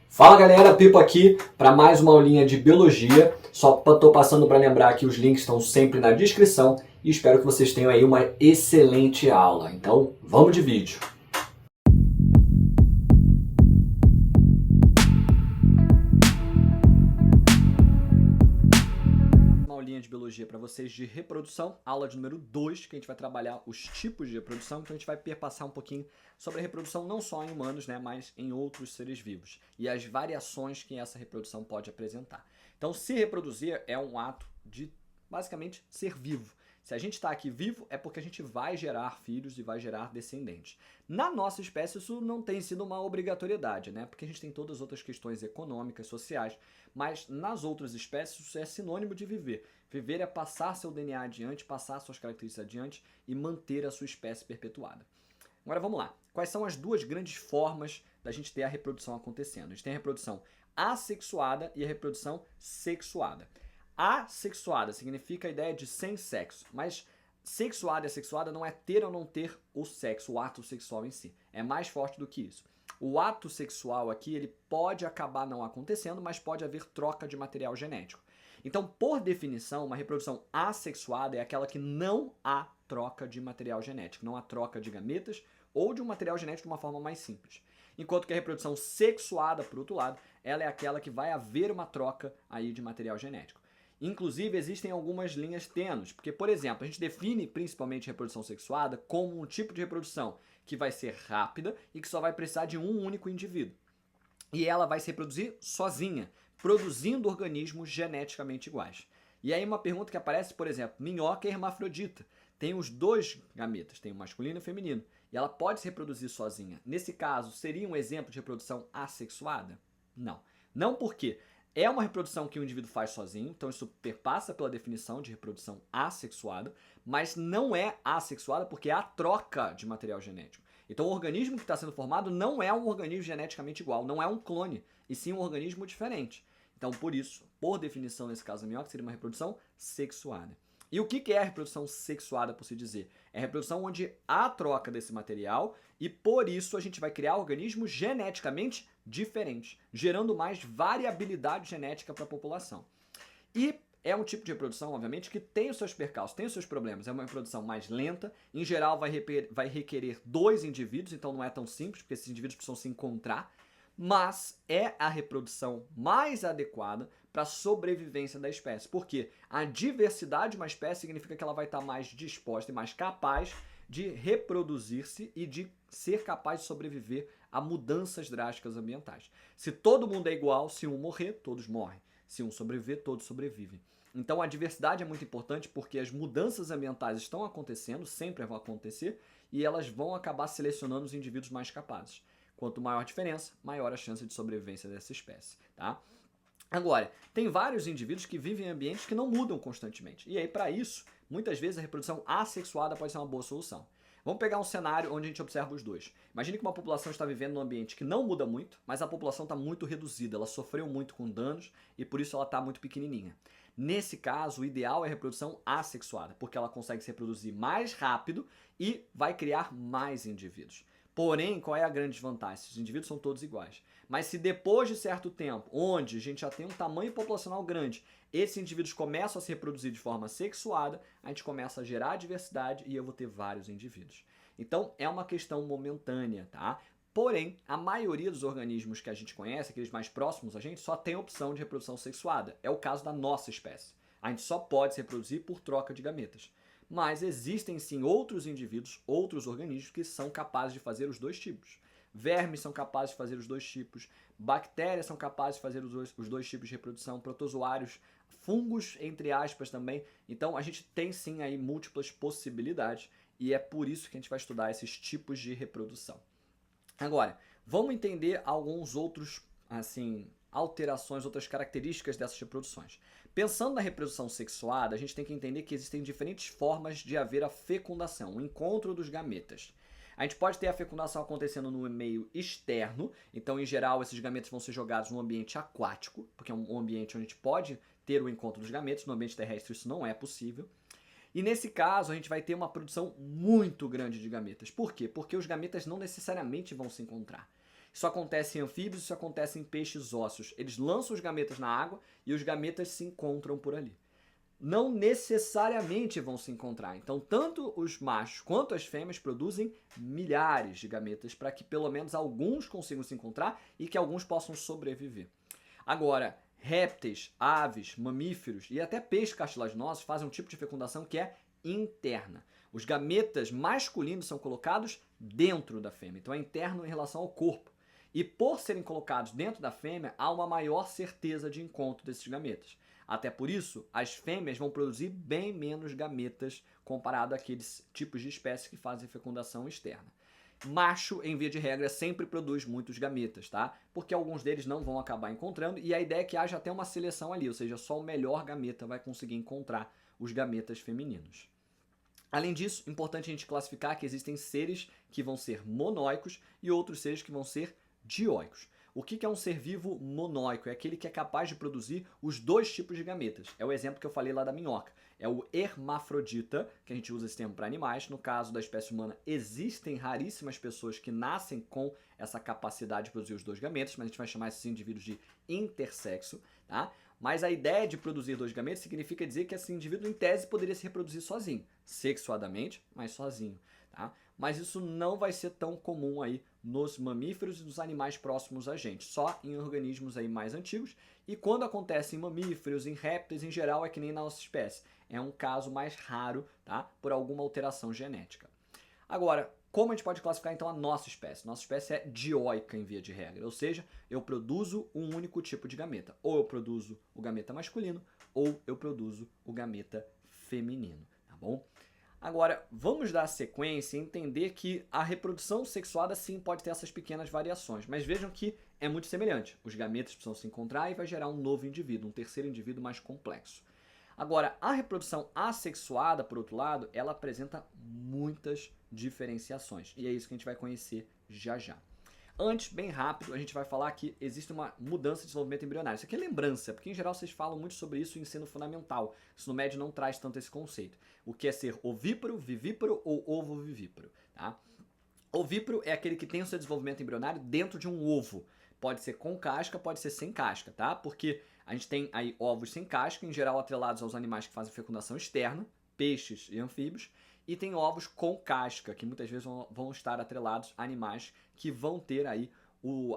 Fala galera, Pipo aqui para mais uma aulinha de biologia. Só estou passando para lembrar que os links estão sempre na descrição e espero que vocês tenham aí uma excelente aula. Então, vamos de vídeo. Uma aulinha de biologia para vocês de reprodução, aula de número 2, que a gente vai trabalhar os tipos de reprodução. Então a gente vai perpassar um pouquinho sobre a reprodução não só em humanos, né, mas em outros seres vivos e as variações que essa reprodução pode apresentar. Então, se reproduzir é um ato de, basicamente, ser vivo. Se a gente está aqui vivo, é porque a gente vai gerar filhos e vai gerar descendentes. Na nossa espécie, isso não tem sido uma obrigatoriedade, né? Porque a gente tem todas as outras questões econômicas, sociais, mas nas outras espécies isso é sinônimo de viver. Viver é passar seu DNA adiante, passar suas características adiante e manter a sua espécie perpetuada. Agora vamos lá. Quais são as duas grandes formas da gente ter a reprodução acontecendo? A gente tem a reprodução assexuada e a reprodução sexuada. Assexuada significa a ideia de sem sexo, mas sexuada e assexuada não é ter ou não ter o sexo, o ato sexual em si. É mais forte do que isso. O ato sexual aqui, ele pode acabar não acontecendo, mas pode haver troca de material genético. Então, por definição, uma reprodução assexuada é aquela que não há troca de material genético, não há troca de gametas ou de um material genético de uma forma mais simples. Enquanto que a reprodução sexuada, por outro lado, ela é aquela que vai haver uma troca aí de material genético. Inclusive, existem algumas linhas tênues, porque, por exemplo, a gente define principalmente reprodução sexuada como um tipo de reprodução que vai ser rápida e que só vai precisar de um único indivíduo. E ela vai se reproduzir sozinha, produzindo organismos geneticamente iguais. E aí uma pergunta que aparece, por exemplo, minhoca é hermafrodita. Tem os dois gametas, tem o masculino e o feminino. E ela pode se reproduzir sozinha. Nesse caso, seria um exemplo de reprodução assexuada? Não. Não porque é uma reprodução que o indivíduo faz sozinho, então isso perpassa pela definição de reprodução assexuada, mas não é assexuada porque há troca de material genético. Então o organismo que está sendo formado não é um organismo geneticamente igual, não é um clone, e sim um organismo diferente. Então por isso, por definição nesse caso da minhoca, seria uma reprodução sexuada. E o que é a reprodução sexuada, por se dizer? É a reprodução onde há troca desse material e por isso a gente vai criar organismos geneticamente diferentes, gerando mais variabilidade genética para a população. E é um tipo de reprodução, obviamente, que tem os seus percalços, tem os seus problemas. É uma reprodução mais lenta, em geral vai requerer 2 indivíduos, então não é tão simples, porque esses indivíduos precisam se encontrar, mas é a reprodução mais adequada para a sobrevivência da espécie. Porque a diversidade de uma espécie significa que ela vai estar mais disposta e mais capaz de reproduzir-se e de ser capaz de sobreviver a mudanças drásticas ambientais. Se todo mundo é igual, se um morrer, todos morrem. Se um sobreviver, todos sobrevivem. Então a diversidade é muito importante porque as mudanças ambientais estão acontecendo, sempre vão acontecer, e elas vão acabar selecionando os indivíduos mais capazes. Quanto maior a diferença, maior a chance de sobrevivência dessa espécie, tá? Agora, tem vários indivíduos que vivem em ambientes que não mudam constantemente. E aí, para isso, muitas vezes a reprodução assexuada pode ser uma boa solução. Vamos pegar um cenário onde a gente observa os dois. Imagine que uma população está vivendo num ambiente que não muda muito, mas a população está muito reduzida, ela sofreu muito com danos e por isso ela está muito pequenininha. Nesse caso, o ideal é a reprodução assexuada, porque ela consegue se reproduzir mais rápido e vai criar mais indivíduos. Porém, qual é a grande desvantagem? Esses indivíduos são todos iguais. Mas se depois de certo tempo, onde a gente já tem um tamanho populacional grande, esses indivíduos começam a se reproduzir de forma sexuada, a gente começa a gerar diversidade e eu vou ter vários indivíduos. Então, é uma questão momentânea, tá? Porém, a maioria dos organismos que a gente conhece, aqueles mais próximos a gente, só tem a opção de reprodução sexuada. É o caso da nossa espécie. A gente só pode se reproduzir por troca de gametas. Mas existem sim outros indivíduos, outros organismos que são capazes de fazer os dois tipos. Vermes são capazes de fazer os dois tipos, bactérias são capazes de fazer os dois tipos de reprodução, protozoários, fungos, entre aspas, também. Então a gente tem sim aí múltiplas possibilidades e é por isso que a gente vai estudar esses tipos de reprodução. Agora, vamos entender alguns outros, assim, alterações, outras características dessas reproduções. Pensando na reprodução sexuada, a gente tem que entender que existem diferentes formas de haver a fecundação, o encontro dos gametas. A gente pode ter a fecundação acontecendo no meio externo, então em geral esses gametas vão ser jogados no ambiente aquático, porque é um ambiente onde a gente pode ter o encontro dos gametas, no ambiente terrestre isso não é possível. E nesse caso a gente vai ter uma produção muito grande de gametas. Por quê? Porque os gametas não necessariamente vão se encontrar. Isso acontece em anfíbios, isso acontece em peixes ósseos. Eles lançam os gametas na água e os gametas se encontram por ali. Não necessariamente vão se encontrar. Então, tanto os machos quanto as fêmeas produzem milhares de gametas para que pelo menos alguns consigam se encontrar e que alguns possam sobreviver. Agora, répteis, aves, mamíferos e até peixes cartilaginosos fazem um tipo de fecundação que é interna. Os gametas masculinos são colocados dentro da fêmea, então é interno em relação ao corpo. E por serem colocados dentro da fêmea, há uma maior certeza de encontro desses gametas. Até por isso, as fêmeas vão produzir bem menos gametas comparado àqueles tipos de espécies que fazem fecundação externa. Macho, em via de regra, sempre produz muitos gametas, tá? Porque alguns deles não vão acabar encontrando e a ideia é que haja até uma seleção ali, ou seja, só o melhor gameta vai conseguir encontrar os gametas femininos. Além disso, é importante a gente classificar que existem seres que vão ser monóicos e outros seres que vão ser dioicos. O que é um ser vivo monóico? É aquele que é capaz de produzir os dois tipos de gametas. É o exemplo que eu falei lá da minhoca. É o hermafrodita, que a gente usa esse termo para animais. No caso da espécie humana, existem raríssimas pessoas que nascem com essa capacidade de produzir os dois gametas, mas a gente vai chamar esses indivíduos de intersexo, tá? Mas a ideia de produzir dois gametas significa dizer que esse indivíduo, em tese, poderia se reproduzir sozinho, sexuadamente, mas sozinho, tá? Mas isso não vai ser tão comum aí nos mamíferos e nos animais próximos a gente, só em organismos aí mais antigos. E quando acontece em mamíferos, em répteis, em geral, é que nem na nossa espécie. É um caso mais raro, tá? Por alguma alteração genética. Agora, como a gente pode classificar então a nossa espécie? Nossa espécie é dioica em via de regra, ou seja, eu produzo um único tipo de gameta. Ou eu produzo o gameta masculino, ou eu produzo o gameta feminino, tá bom? Agora, vamos dar sequência e entender que a reprodução sexuada sim pode ter essas pequenas variações, mas vejam que é muito semelhante. Os gametas precisam se encontrar e vai gerar um novo indivíduo, um terceiro indivíduo mais complexo. Agora, a reprodução assexuada, por outro lado, ela apresenta muitas diferenciações e é isso que a gente vai conhecer já já. Antes, bem rápido, a gente vai falar que existe uma mudança de desenvolvimento embrionário. Isso aqui é lembrança, porque em geral vocês falam muito sobre isso em ensino fundamental. O ensino médio não traz tanto esse conceito. O que é ser ovíparo, vivíparo ou ovovivíparo, tá? Ovíparo é aquele que tem o seu desenvolvimento embrionário dentro de um ovo. Pode ser com casca, pode ser sem casca, tá? Porque a gente tem aí ovos sem casca, em geral atrelados aos animais que fazem fecundação externa, peixes e anfíbios. E tem ovos com casca, que muitas vezes vão estar atrelados a animais que vão ter aí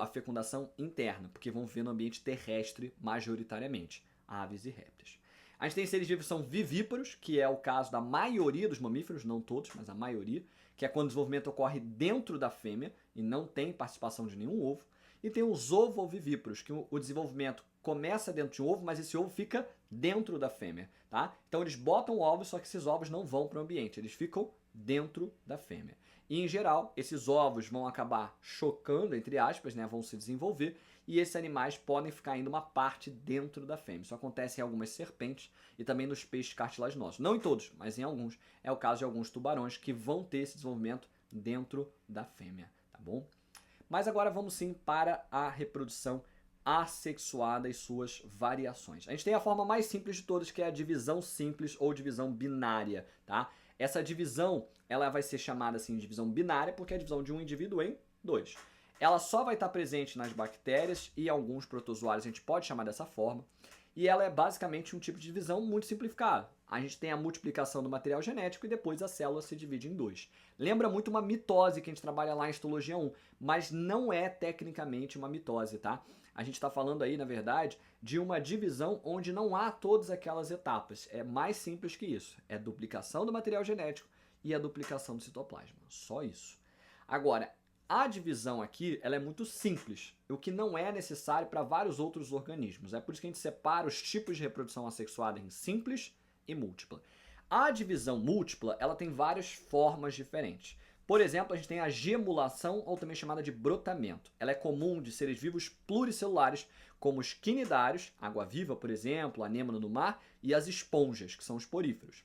a fecundação interna, porque vão viver no ambiente terrestre majoritariamente, aves e répteis. A gente tem seres vivos que são vivíparos, que é o caso da maioria dos mamíferos, não todos, mas a maioria, que é quando o desenvolvimento ocorre dentro da fêmea e não tem participação de nenhum ovo. E tem os ovovivíparos, que o desenvolvimento começa dentro de um ovo, mas esse ovo fica dentro da fêmea, tá? Então eles botam ovos, só que esses ovos não vão para o ambiente, eles ficam dentro da fêmea. E em geral, esses ovos vão acabar chocando, entre aspas, né? Vão se desenvolver e esses animais podem ficar ainda uma parte dentro da fêmea. Isso acontece em algumas serpentes e também nos peixes cartilaginosos. Não em todos, mas em alguns. É o caso de alguns tubarões que vão ter esse desenvolvimento dentro da fêmea, tá bom? Mas agora vamos sim para a reprodução assexuada e suas variações. A gente tem a forma mais simples de todas, que é a divisão simples ou divisão binária, tá? Essa divisão, ela vai ser chamada assim de divisão binária porque é a divisão de um indivíduo em dois. Ela só vai estar presente nas bactérias e alguns protozoários, a gente pode chamar dessa forma. E ela é basicamente um tipo de divisão muito simplificado. A gente tem a multiplicação do material genético e depois a célula se divide em dois. Lembra muito uma mitose que a gente trabalha lá em histologia 1, mas não é tecnicamente uma mitose, tá? A gente está falando aí, na verdade, de uma divisão onde não há todas aquelas etapas. É mais simples que isso. É a duplicação do material genético e a duplicação do citoplasma. Só isso. Agora, a divisão aqui ela é muito simples, o que não é necessário para vários outros organismos. É por isso que a gente separa os tipos de reprodução assexuada em simples e múltipla. A divisão múltipla ela tem várias formas diferentes. Por exemplo, a gente tem a gemulação, ou também chamada de brotamento. Ela é comum de seres vivos pluricelulares, como os quinidários, água-viva, por exemplo, anêmona no mar, e as esponjas, que são os poríferos.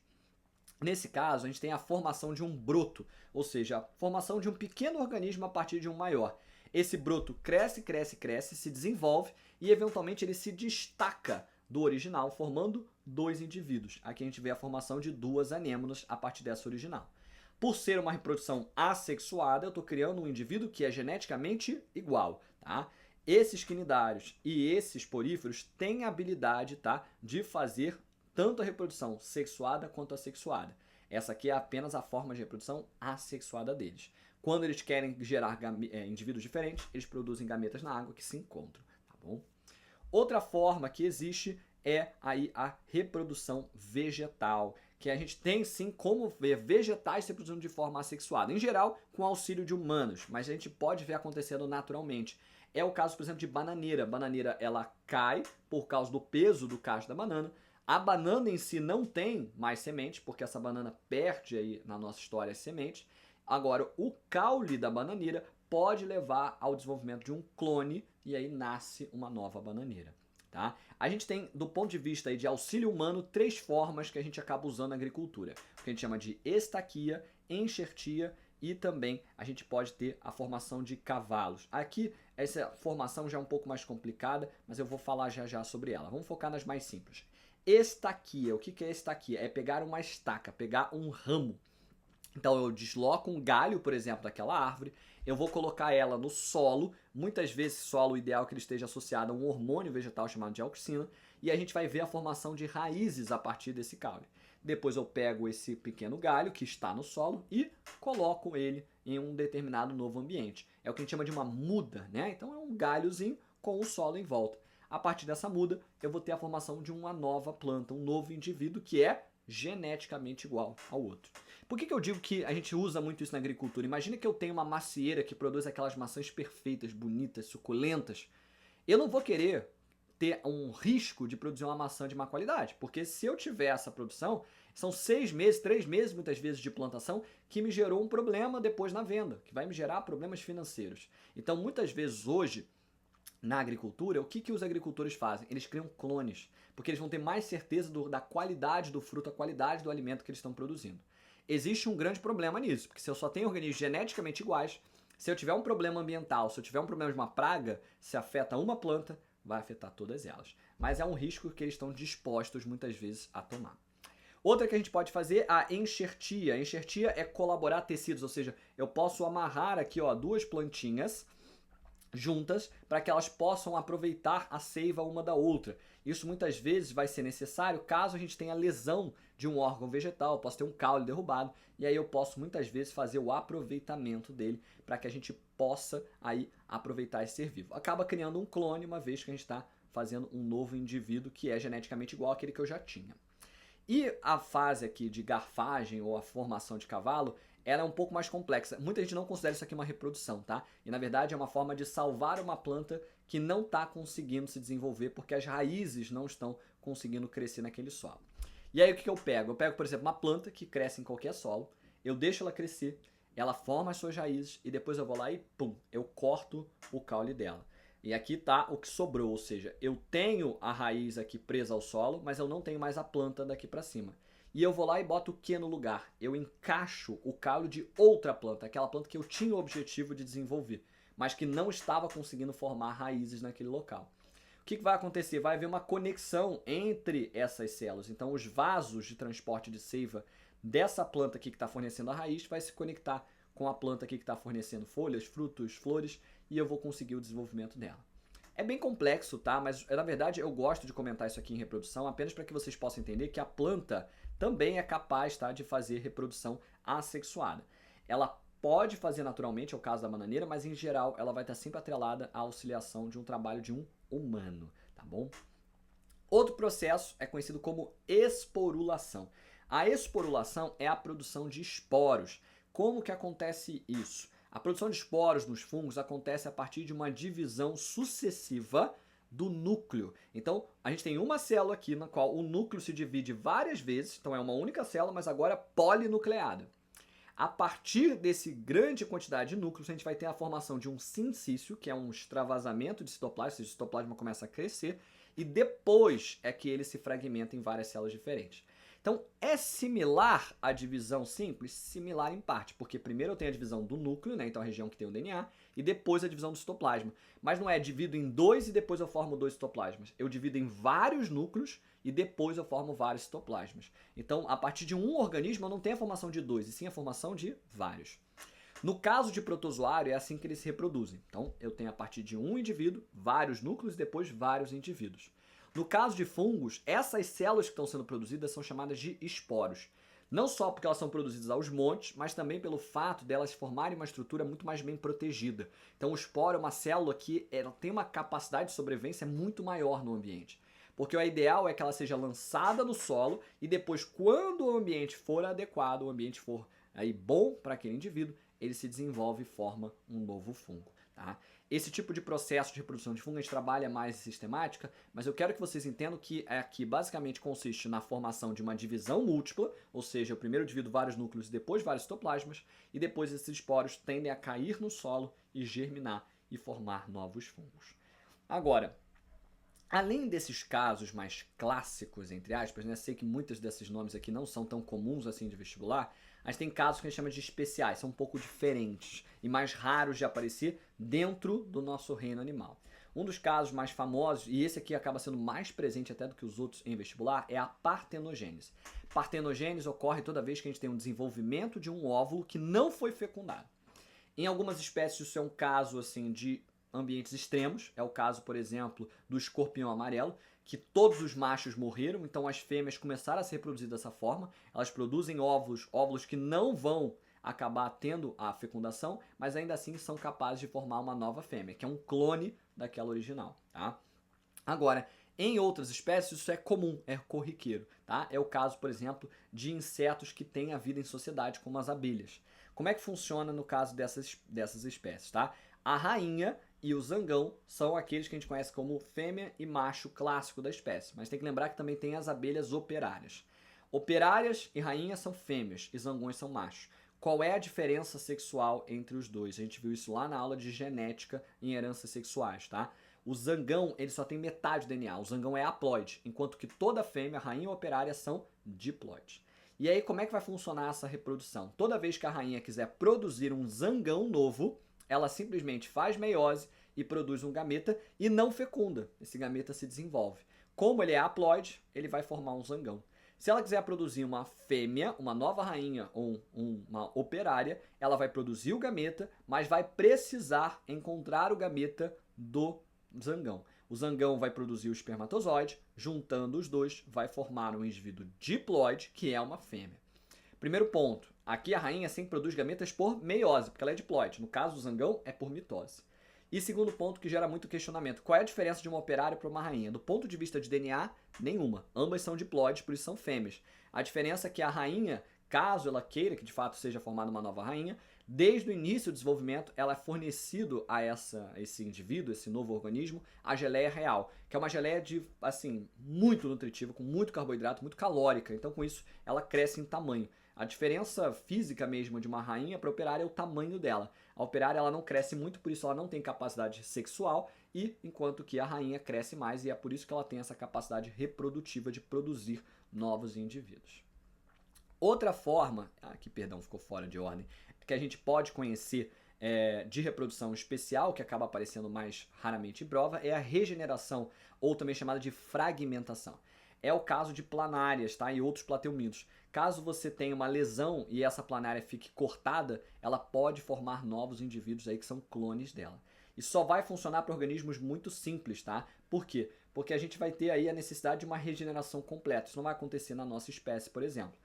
Nesse caso, a gente tem a formação de um broto, ou seja, a formação de um pequeno organismo a partir de um maior. Esse broto cresce, cresce, cresce, se desenvolve e eventualmente ele se destaca do original, formando dois indivíduos. Aqui a gente vê a formação de duas anêmonas a partir dessa original. Por ser uma reprodução assexuada, eu estou criando um indivíduo que é geneticamente igual, tá? Esses quinidários e esses poríferos têm a habilidade, tá, de fazer tanto a reprodução sexuada quanto assexuada. Essa aqui é apenas a forma de reprodução assexuada deles. Quando eles querem gerar indivíduos diferentes, eles produzem gametas na água que se encontram, tá bom? Outra forma que existe é aí a reprodução vegetal, que a gente tem sim como ver vegetais se reproduzindo de forma assexuada, em geral com auxílio de humanos, mas a gente pode ver acontecendo naturalmente. É o caso, por exemplo, de bananeira. Bananeira, ela cai por causa do peso do cacho da banana. A banana em si não tem mais semente, porque essa banana perde aí na nossa história as sementes. Agora, o caule da bananeira pode levar ao desenvolvimento de um clone e aí nasce uma nova bananeira. Tá? A gente tem, do ponto de vista aí de auxílio humano, 3 formas que a gente acaba usando na agricultura. O que a gente chama de estaquia, enxertia e também a gente pode ter a formação de cavalos. Aqui, essa formação já é um pouco mais complicada, mas eu vou falar já já sobre ela. Vamos focar nas mais simples. Estaquia, o que é estaquia? É pegar uma estaca, pegar um ramo. Então eu desloco um galho, por exemplo, daquela árvore, eu vou colocar ela no solo, muitas vezes solo ideal que ele esteja associado a um hormônio vegetal chamado de auxina, e a gente vai ver a formação de raízes a partir desse caule. Depois eu pego esse pequeno galho que está no solo e coloco ele em um determinado novo ambiente. É o que a gente chama de uma muda, né? Então é um galhozinho com o solo em volta. A partir dessa muda, eu vou ter a formação de uma nova planta, um novo indivíduo que é geneticamente igual ao outro. Por que eu digo que a gente usa muito isso na agricultura? Imagina que eu tenho uma macieira que produz aquelas maçãs perfeitas, bonitas, suculentas. Eu não vou querer ter um risco de produzir uma maçã de má qualidade, porque se eu tiver essa produção, são 6 meses, 3 meses muitas vezes de plantação que me gerou um problema depois na venda, que vai me gerar problemas financeiros. Então muitas vezes hoje, na agricultura, o que os agricultores fazem? Eles criam clones, porque eles vão ter mais certeza da qualidade do fruto, a qualidade do alimento que eles estão produzindo. Existe um grande problema nisso, porque se eu só tenho organismos geneticamente iguais, se eu tiver um problema ambiental, se eu tiver um problema de uma praga, se afeta uma planta, vai afetar todas elas. Mas é um risco que eles estão dispostos muitas vezes a tomar. Outra que a gente pode fazer é a enxertia. A enxertia é colaborar tecidos, ou seja, eu posso amarrar aqui 2 plantinhas juntas para que elas possam aproveitar a seiva uma da outra. Isso muitas vezes vai ser necessário caso a gente tenha lesão de um órgão vegetal, posso ter um caule derrubado e aí eu posso muitas vezes fazer o aproveitamento dele para que a gente possa aí aproveitar esse ser vivo. Acaba criando um clone uma vez que a gente está fazendo um novo indivíduo que é geneticamente igual àquele que eu já tinha. E a fase aqui de garfagem ou a formação de cavalo, ela é um pouco mais complexa. Muita gente não considera isso aqui uma reprodução, tá? E na verdade é uma forma de salvar uma planta que não está conseguindo se desenvolver porque as raízes não estão conseguindo crescer naquele solo. E aí o que eu pego? Eu pego, por exemplo, uma planta que cresce em qualquer solo, eu deixo ela crescer, ela forma as suas raízes e depois eu vou lá e pum, eu corto o caule dela. E aqui está o que sobrou, ou seja, eu tenho a raiz aqui presa ao solo, mas eu não tenho mais a planta daqui para cima. E eu vou lá e boto o que no lugar? Eu encaixo o caule de outra planta, aquela planta que eu tinha o objetivo de desenvolver, mas que não estava conseguindo formar raízes naquele local. O que vai acontecer? Vai haver uma conexão entre essas células. Então os vasos de transporte de seiva dessa planta aqui que está fornecendo a raiz vai se conectar com a planta aqui que está fornecendo folhas, frutos, flores, e eu vou conseguir o desenvolvimento dela. É bem complexo, tá? Mas na verdade eu gosto de comentar isso aqui em reprodução apenas para que vocês possam entender que a planta também é capaz, tá, de fazer reprodução assexuada. Ela pode fazer naturalmente, é o caso da bananeira, mas em geral ela vai estar sempre atrelada à auxiliação de um trabalho de um humano, tá bom? Outro processo é conhecido como esporulação. A esporulação é a produção de esporos. Como que acontece isso? A produção de esporos nos fungos acontece a partir de uma divisão sucessiva do núcleo. Então, a gente tem uma célula aqui na qual o núcleo se divide várias vezes, então é uma única célula, mas agora polinucleada. A partir desse grande quantidade de núcleos, a gente vai ter a formação de um sincício, que é um extravasamento de citoplasma, ou seja, o citoplasma começa a crescer, e depois é que ele se fragmenta em várias células diferentes. Então, é similar à divisão simples? Similar em parte, porque primeiro eu tenho a divisão do núcleo, né? Então a região que tem o DNA, e depois a divisão do citoplasma. Mas não é divido em 2 e depois eu formo 2 citoplasmas. Eu divido em vários núcleos e depois eu formo vários citoplasmas. Então, a partir de um organismo eu não tenho a formação de 2, e sim a formação de vários. No caso de protozoário, é assim que eles se reproduzem. Então, eu tenho a partir de um indivíduo, vários núcleos e depois vários indivíduos. No caso de fungos, essas células que estão sendo produzidas são chamadas de esporos. Não só porque elas são produzidas aos montes, mas também pelo fato delas formarem uma estrutura muito mais bem protegida. Então, o esporo é uma célula que ela tem uma capacidade de sobrevivência muito maior no ambiente. Porque o ideal é que ela seja lançada no solo e depois, quando o ambiente for adequado, o ambiente for aí bom para aquele indivíduo, ele se desenvolve e forma um novo fungo. Tá? Esse tipo de processo de reprodução de fungo a gente trabalha mais sistemática, mas eu quero que vocês entendam que aqui basicamente consiste na formação de uma divisão múltipla, ou seja, eu primeiro divido vários núcleos e depois vários citoplasmas, e depois esses esporos tendem a cair no solo e germinar e formar novos fungos. Agora, além desses casos mais clássicos, entre aspas, né? Sei que muitos desses nomes aqui não são tão comuns assim de vestibular, mas tem casos que a gente chama de especiais, são um pouco diferentes e mais raros de aparecer dentro do nosso reino animal. Um dos casos mais famosos, e esse aqui acaba sendo mais presente até do que os outros em vestibular, é a partenogênese. Partenogênese ocorre toda vez que a gente tem um desenvolvimento de um óvulo que não foi fecundado. Em algumas espécies isso é um caso assim de ambientes extremos, é o caso, por exemplo, do escorpião amarelo, que todos os machos morreram, então as fêmeas começaram a se reproduzir dessa forma, elas produzem óvulos que não vão acabar tendo a fecundação, mas ainda assim são capazes de formar uma nova fêmea, que é um clone daquela original, tá? Agora, em outras espécies isso é comum, é corriqueiro, tá? É o caso, por exemplo, de insetos que têm a vida em sociedade, como as abelhas. Como é que funciona no caso dessas espécies, tá? A rainha e o zangão são aqueles que a gente conhece como fêmea e macho clássico da espécie. Mas tem que lembrar que também tem as abelhas operárias. Operárias e rainhas são fêmeas e zangões são machos. Qual é a diferença sexual entre os dois? A gente viu isso lá na aula de genética em heranças sexuais, tá? O zangão, ele só tem metade do DNA. O zangão é haploide, enquanto que toda fêmea, rainha e operária são diploide. E aí, como é que vai funcionar essa reprodução? Toda vez que a rainha quiser produzir um zangão novo, ela simplesmente faz meiose e produz um gameta e não fecunda. Esse gameta se desenvolve. Como ele é haploide, ele vai formar um zangão. Se ela quiser produzir uma fêmea, uma nova rainha ou uma operária, ela vai produzir o gameta, mas vai precisar encontrar o gameta do zangão. O zangão vai produzir o espermatozoide, juntando os dois, vai formar um indivíduo diploide, que é uma fêmea. Primeiro ponto, aqui a rainha sempre produz gametas por meiose, porque ela é diploide. No caso do zangão, é por mitose. E segundo ponto que gera muito questionamento, qual é a diferença de uma operária para uma rainha? Do ponto de vista de DNA, nenhuma. Ambas são diploides, por isso são fêmeas. A diferença é que a rainha, caso ela queira que de fato seja formada uma nova rainha, desde o início do desenvolvimento, ela é fornecido a esse indivíduo, esse novo organismo, a geleia real, que é uma geleia assim, muito nutritiva, com muito carboidrato, muito calórica. Então, com isso, ela cresce em tamanho. A diferença física mesmo de uma rainha para a operária é o tamanho dela. A operária ela não cresce muito, por isso ela não tem capacidade sexual, e enquanto que a rainha cresce mais, e é por isso que ela tem essa capacidade reprodutiva de produzir novos indivíduos. Outra forma, aqui perdão, ficou fora de ordem, que a gente pode conhecer de reprodução especial, que acaba aparecendo mais raramente em prova, é a regeneração, ou também chamada de fragmentação. É o caso de planárias, tá? E outros plateumintos. Caso você tenha uma lesão e essa planária fique cortada, ela pode formar novos indivíduos aí que são clones dela. E só vai funcionar para organismos muito simples, tá? Por quê? Porque a gente vai ter aí a necessidade de uma regeneração completa. Isso não vai acontecer na nossa espécie, por exemplo.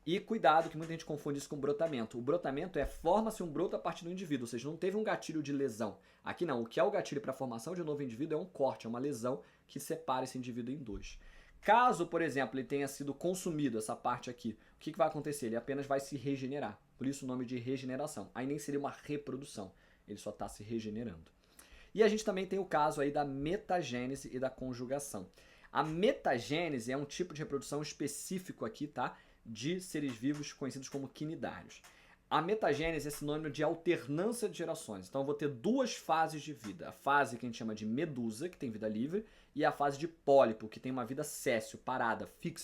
E cuidado, que muita gente confunde isso com brotamento. O brotamento forma-se um broto a partir do indivíduo, ou seja, não teve um gatilho de lesão. Aqui não, o que é o gatilho para a formação de um novo indivíduo é um corte, é uma lesão que separa esse indivíduo em dois. Caso, por exemplo, ele tenha sido consumido, essa parte aqui, o que vai acontecer? Ele apenas vai se regenerar. Por isso o nome de regeneração. Aí nem seria uma reprodução, ele só está se regenerando. E a gente também tem o caso aí da metagênese e da conjugação. A metagênese é um tipo de reprodução específico aqui, tá? De seres vivos conhecidos como quinidários. A metagênese é sinônimo de alternância de gerações. Então eu vou ter duas fases de vida. A fase que a gente chama de medusa, que tem vida livre, e a fase de pólipo, que tem uma vida séssil, parada, fixa.